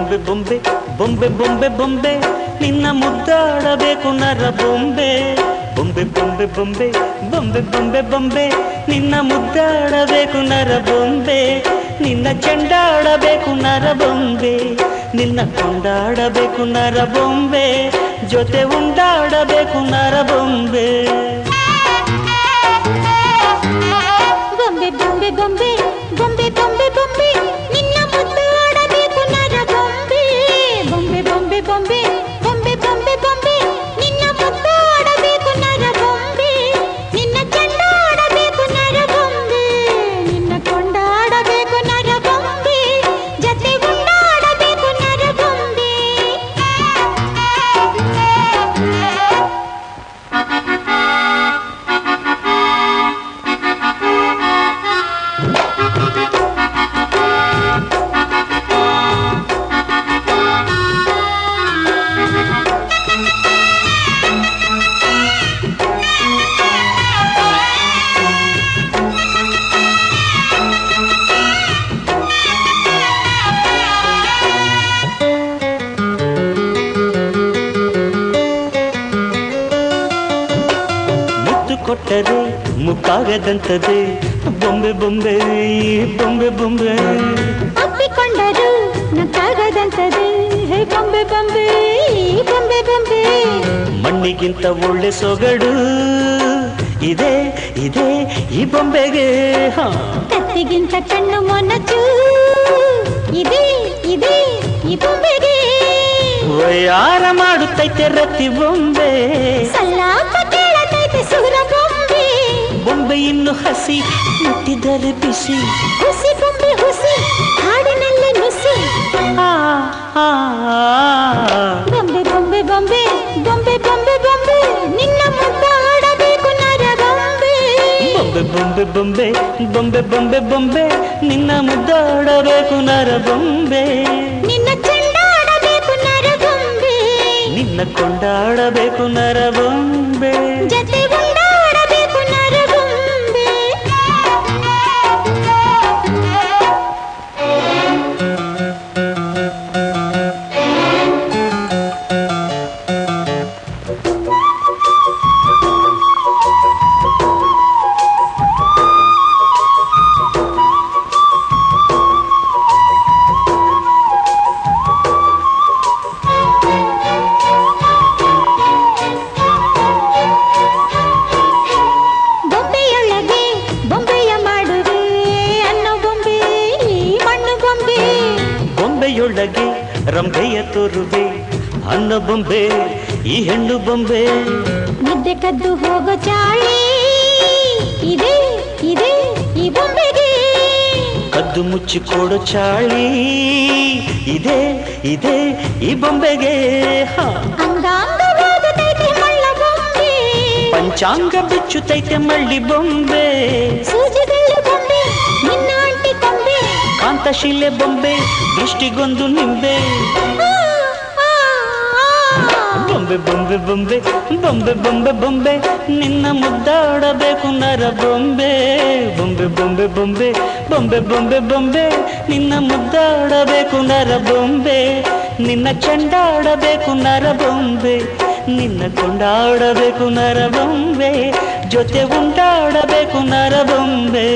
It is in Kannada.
ಬೊಂಬೆ ಬೊಂಬೆ ಬೊಂಬೆ ಬೊಂಬೆ ಬೊಂಬೆ ನಿನ್ನ ಮುದ್ದಾಡಬೇಕು ನರ ಬೊಂಬೆ ಬೊಂಬೆ ಬೊಂಬೆ ಬೊಂಬೆ ಬೊಂಬೆ ಬೊಂಬೆ ಬೊಂಬೆ ನಿನ್ನ ಮುದ್ದಾಡಬೇಕು ನರ ಬೊಂಬೆ ನಿನ್ನ ಚೆಂಡಾಡಬೇಕು ನರ ಬೊಂಬೆ ನಿನ್ನ ಕೊಂಡಾಡಬೇಕು ನರ ಬೊಂಬೆ ಜೊತೆ ಉಂಡಾಡಬೇಕು ನರ ಬೊಂಬೆ ಬೊಂಬೆ ಬೊಂಬೆ ಬೊಂಬೆ ಬೊಂಬೆ ಬೊಂಬೆ ಬೊಂಬೆ ನಿನ್ನ ಮುದ್ದಾಡಬೇಕು ನರ ಬೊಂಬೆ ಬೊಂಬೆ ಬೊಂಬೆ ಬೊಂಬೆ ಬೊಂಬೆ ಬೊಂಬೆ ಬೊಂಬೆ ನಿನ್ನ ಮುದ್ದಾಡಬೇಕು ನರ ಬೊಂಬೆ ನಿನ್ನ ಚೆಂಡಾಡಬೇಕು ನರ ಬೊಂಬೆ ನಿನ್ನ ಕೊಂಡಾಡಬೇಕು ನರ ಬೊಂಬೆ ಜೊತೆ ಉಂಡಾಡಬೇಕು ನರ ಬೊಂಬೆ ಕೊಟ್ಟರೆ ಮುಕ್ಕಾಗದಂತದೆ ಬೊಂಬೆ ಬೊಂಬೆ ಬೊಂಬೆ ಬೊಂಬೆ ಅಪ್ಪಿಕೊಂಡರು ನಕ್ಕಾಗದಂತದೆ ಬೊಂಬೆ ಬೊಂಬೆ ಬೊಂಬೆ ಬೊಂಬೆ ಮಣ್ಣಿಗಿಂತ ಒಳ್ಳೆ ಸೊಗಡು ಇದೆ ಇದೆ ಈ ಬೊಂಬೆಗೆ ಕತ್ತಿಗಿಂತ ಕಣ್ಣು ಮೊನಚು ಇದೆ ಇದೆ ಈ ಬೊಂಬೆಗೆ ವಯ್ಯಾರ ಮಾಡುತ್ತೈತೆ ರತಿ ಬೊಂಬೆ ಸಲಾಪ ಕೇಳತೈತೆ ಸುರ ಬೊಂಬೆ ಬೊಂಬೆ ಇನ್ನು ಹಸಿ ಮುಟ್ಟಿದರೆ ಬಿಸಿ ಹುಸಿ ಬೊಂಬೆ ಹುಸಿ ಹಾಡಿನಲ್ಲಿ ನುಸಿ ಬೊಂಬೆ ಬೊಂಬೆ ಬೊಂಬೆ ಬೊಂಬೆ ಬೊಂಬೆ ಬೊಂಬೆ ನಿನ್ನ ಮುದ್ದಾಡಬೇಕು ನರ ಬೊಂಬೆ ಬೊಂಬೆ ಬೊಂಬೆ ಬೊಂಬೆ ಬೊಂಬೆ ಬೊಂಬೆ ಬೊಂಬೆ ನಿನ್ನ ಮುದ್ದಾಡಬೇಕು ನರ ಬೊಂಬೆ ನಿನ್ನ ಚೆಂಡಾಡಬೇಕು ನರ ಬೊಂಬೆ ನಿನ್ನ ಕೊಂಡಾಡಬೇಕು ನರ ಬೊಂಬೆ ಜೊತೆ ಉಂಡಾಡಬೇಕು ನರ ಬೊಂಬೆ ಬೊಂಬೆಯೊಳಗೆ ಬೊಂಬೆಯ ಮಾಡುವೆ ಅನ್ನೋ ಬೊಂಬೆ ಮಣ್ಣು ಬೊಂಬೆ ಬೊಂಬೆಯೊಳಗೆ ರಂಭೆಯ ತೋರುವೆ ಅನ್ನ ಬೊಂಬೆ ಈ ಹೆಣ್ಣು ಬೊಂಬೆ ನಿದ್ದೆ ಕದ್ದು ಹೋಗೋ ಚಾಳಿ ಇದೆ ಇದೆ ಈ ಬೊಂಬೆಗೆ ಕದ್ದು ಮುಚ್ಚಿ ಕೊಡೋ ಚಾಳಿ ಇದೆ ಇದೆ ಈ ಬೊಂಬೆಗೆ ಅಂಗಾಂಗವಾಗುತ್ತೈತೆ ಮಳ್ಳ ಬೊಂಬೆ ಪಂಚಾಂಗ ಬಿಚ್ಚುತ್ತೈತೆ ಮಳ್ಳಿ ಬೊಂಬೆ ಸೂಜಿಗಲ್ಲು ಬೊಂಬೆ ನಿನ್ನ ಅಂಟಿ ಕೊಂಬೆ ಕಾಂತಶಿಲೆ ಬೊಂಬೆ ದೃಷ್ಟಿಗೊಂದು ನಿಂಬೆ ಬೊಂಬೆ ಬೊಂಬೆ ಬೊಂಬೆ ಬೊಂಬೆ ಬೊಂಬೆ ಬೊಂಬೆ ನಿನ್ನ ಮುದ್ದಾಡಬೇಕು ನರ ಬೊಂಬೆ ಬೊಂಬೆ ಬೊಂಬೆ ಬೊಂಬೆ ಬೊಂಬೆ ಬೊಂಬೆ ಬೊಂಬೆ ನಿನ್ನ ಮುದ್ದಾಡಬೇಕು ನರ ಬೊಂಬೆ ನಿನ್ನ ಚೆಂಡಾಡಬೇಕು ನರ ಬೊಂಬೆ ನಿನ್ನ ಕೊಂಡಾಡಬೇಕು ನರ ಬೊಂಬೆ ಜೊತೆ ಉಂಟಾಡಬೇಕು ನರ ಬೊಂಬೆ